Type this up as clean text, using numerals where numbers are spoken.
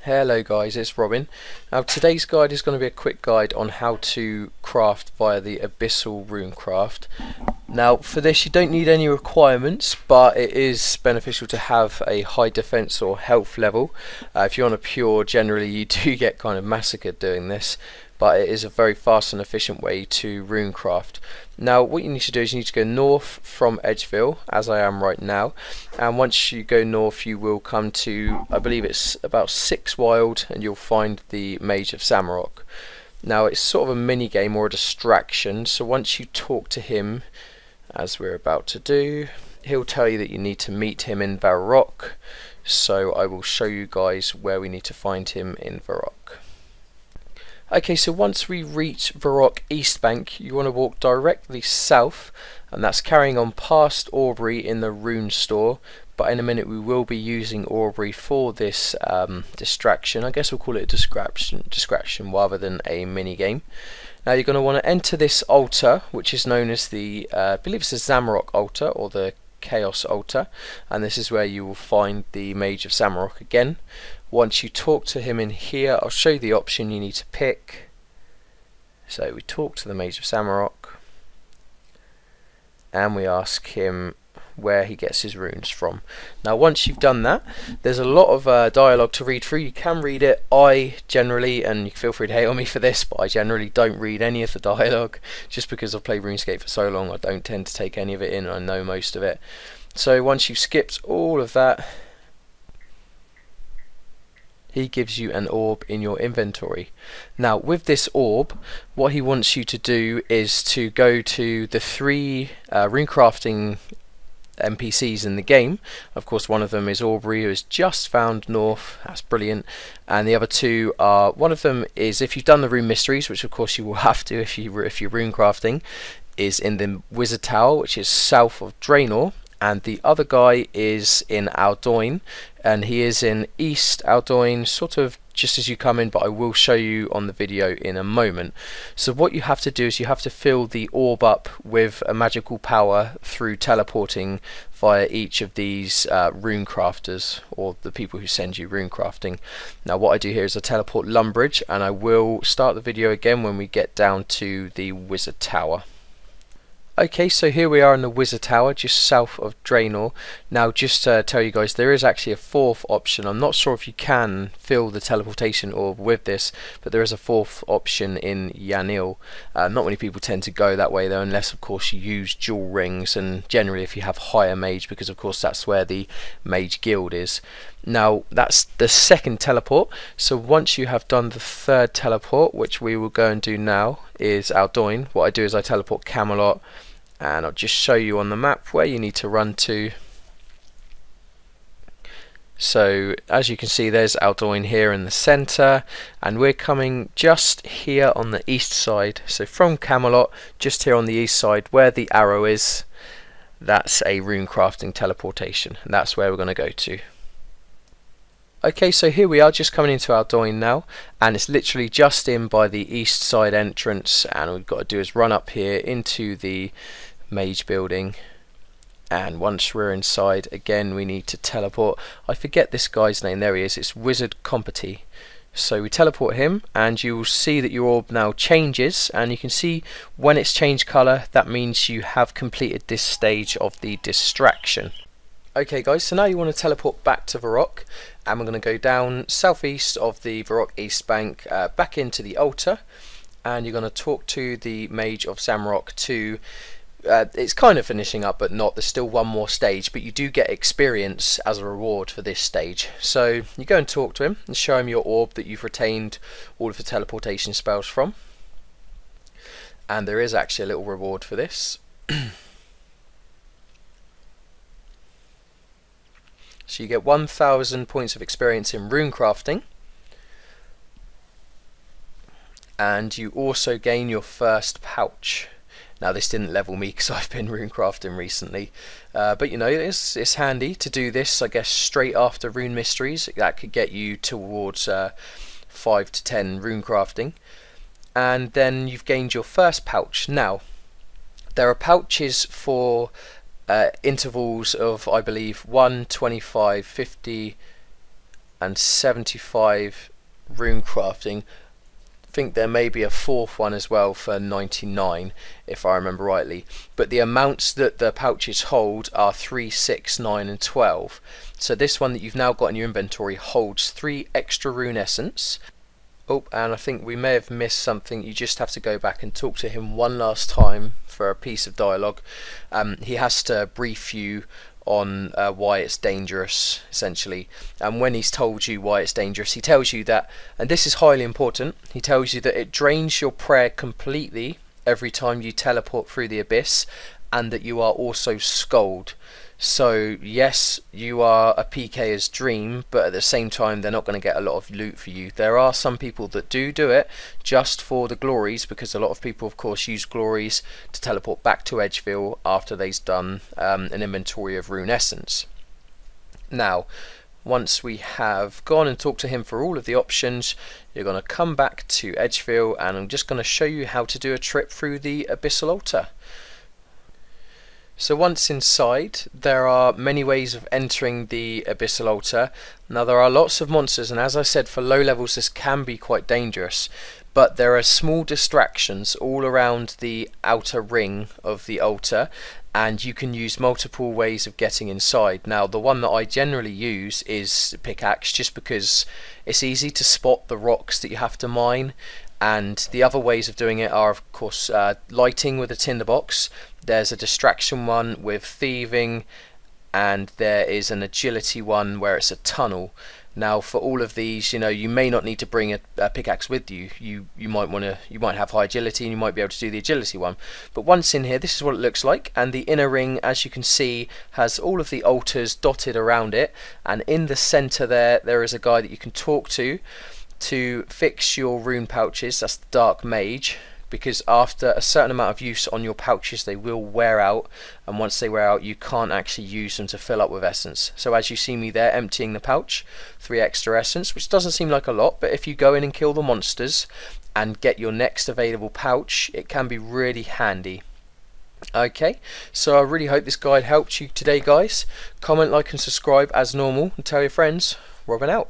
Hello guys, it's Robin. Now today's guide is going to be a quick guide on how to craft via the Abyssal runecraft. Now for this you don't need any requirements, but it is beneficial to have a high defense or health level. If you're on a pure, generally you do get kind of massacred doing this, but it is a very fast and efficient way to runecraft. Now what you need to do is you need to go north from Edgeville, as I am right now, and once you go north you will come to, I believe it's about 6 wild, and you'll find the Mage of Samrock. Now it's sort of a mini game or a distraction, so once you talk to him, as we're about to do, he'll tell you that you need to meet him in Varrock, so I will show you guys where we need to find him in Varrock. Okay, so once we reach Varrock East Bank, you want to walk directly south, and that's carrying on past Aubrey in the rune store. But in a minute we will be using Aubrey for this distraction. I guess we'll call it a distraction rather than a mini game. Now you're going to want to enter this altar, which is known as the, I believe it's the Zamrock altar or the Chaos altar, and this is where you will find the Mage of Samrock again. Once you talk to him in here, I'll show you the option you need to pick. So we talk to the Mage of Samrock and we ask him where he gets his runes from. Now once you've done that, there's a lot of dialogue to read through. You can read it. I generally, and you feel free to hate on me for this, but I generally don't read any of the dialogue just because I've played RuneScape for so long. I don't tend to take any of it in, and I know most of it. So once you've skipped all of that, he gives you an orb in your inventory. Now with this orb, what he wants you to do is to go to the 3 runecrafting NPCs in the game. Of course one of them is Aubrey, who has just found north. That's brilliant. And the other 2 are, one of them is, if you've done the rune mysteries, which of course you will have to if you're runecrafting, is in the Wizard Tower, which is south of Draenor. And the other guy is in Aldoin, and he is in East Aldoin, sort of just as you come in, but I will show you on the video in a moment. So what you have to do is you have to fill the orb up with a magical power through teleporting via each of these rune crafters, or the people who send you rune crafting. Now what I do here is I teleport Lumbridge, and I will start the video again when we get down to the Wizard Tower. Okay, so here we are in the Wizard Tower, just south of Draenor. Now just to tell you guys, there is actually a 4th option. I'm not sure if you can fill the teleportation orb with this, but there is a 4th option in Yanil. Not many people tend to go that way though, unless of course you use jewel rings, and generally if you have higher mage, because of course that's where the mage guild is. Now that's the 2nd teleport, so once you have done the 3rd teleport, which we will go and do now, is Aldoin. What I do is I teleport Camelot, and I'll just show you on the map where you need to run to. So as you can see, there's Aldoin here in the center, and we're coming just here on the east side. So from Camelot, just here on the east side where the arrow is, that's a runecrafting teleportation, and that's where we're going to go to. Okay, so here we are just coming into Aldoin now, and it's literally just in by the east side entrance, and all we've got to do is run up here into the mage building, and once we're inside again we need to teleport. I forget this guy's name, there he is, it's Wizard Compety. So we teleport him, and you will see that your orb now changes, and you can see when it's changed colour, that means you have completed this stage of the distraction. Okay guys, so now you want to teleport back to Varrock, and we're going to go down southeast of the Varrock East Bank, back into the altar, and you're going to talk to the Mage of Samrock to, it's kind of finishing up but not, there's still one more stage, but you do get experience as a reward for this stage. So you go and talk to him and show him your orb that you've retained all of the teleportation spells from, and there is actually a little reward for this. So you get 1,000 points of experience in runecrafting, and you also gain your first pouch. Now this didn't level me because I've been runecrafting recently, but you know, it's handy to do this, I guess, straight after rune mysteries. That could get you towards 5 to 10 runecrafting, and then you've gained your first pouch. Now there are pouches for intervals of, I believe, 1, 25, 50, and 75 rune crafting. I think there may be a fourth one as well for 99 if I remember rightly, but the amounts that the pouches hold are 3, 6, 9 and 12. So this one that you've now got in your inventory holds 3 extra rune essence. Oh, and I think we may have missed something. You just have to go back and talk to him one last time for a piece of dialogue. He has to brief you on why it's dangerous, essentially. And when he's told you why it's dangerous, he tells you that, and this is highly important, he tells you that it drains your prayer completely every time you teleport through the abyss, and that you are also skulled. So yes, you are a PK's dream, but at the same time they're not going to get a lot of loot for you. There are some people that do it just for the glories, because a lot of people of course use glories to teleport back to Edgeville after they've done an inventory of rune essence. Now once we have gone and talked to him for all of the options, you're going to come back to Edgeville, and I'm just going to show you how to do a trip through the Abyssal altar. So once inside, there are many ways of entering the Abyssal altar. Now there are lots of monsters, and as I said, for low levels this can be quite dangerous, but there are small distractions all around the outer ring of the altar, and you can use multiple ways of getting inside. Now the one that I generally use is pickaxe, just because it's easy to spot the rocks that you have to mine. And the other ways of doing it are of course lighting with a tinderbox. There's a distraction one with thieving, and there is an agility one where it's a tunnel. Now for all of these, you may not need to bring a pickaxe with you. You might have high agility and you might be able to do the agility one. But once in here, this is what it looks like, and the inner ring, as you can see, has all of the altars dotted around it, and in the center there is a guy that you can talk to fix your rune pouches. That's the Dark Mage, because after a certain amount of use on your pouches they will wear out, and once they wear out you can't actually use them to fill up with essence. So as you see me there emptying the pouch, 3 extra essence, which doesn't seem like a lot, but if you go in and kill the monsters and get your next available pouch, it can be really handy. Okay, so I really hope this guide helped you today guys. Comment, like and subscribe as normal, and tell your friends. Robin out.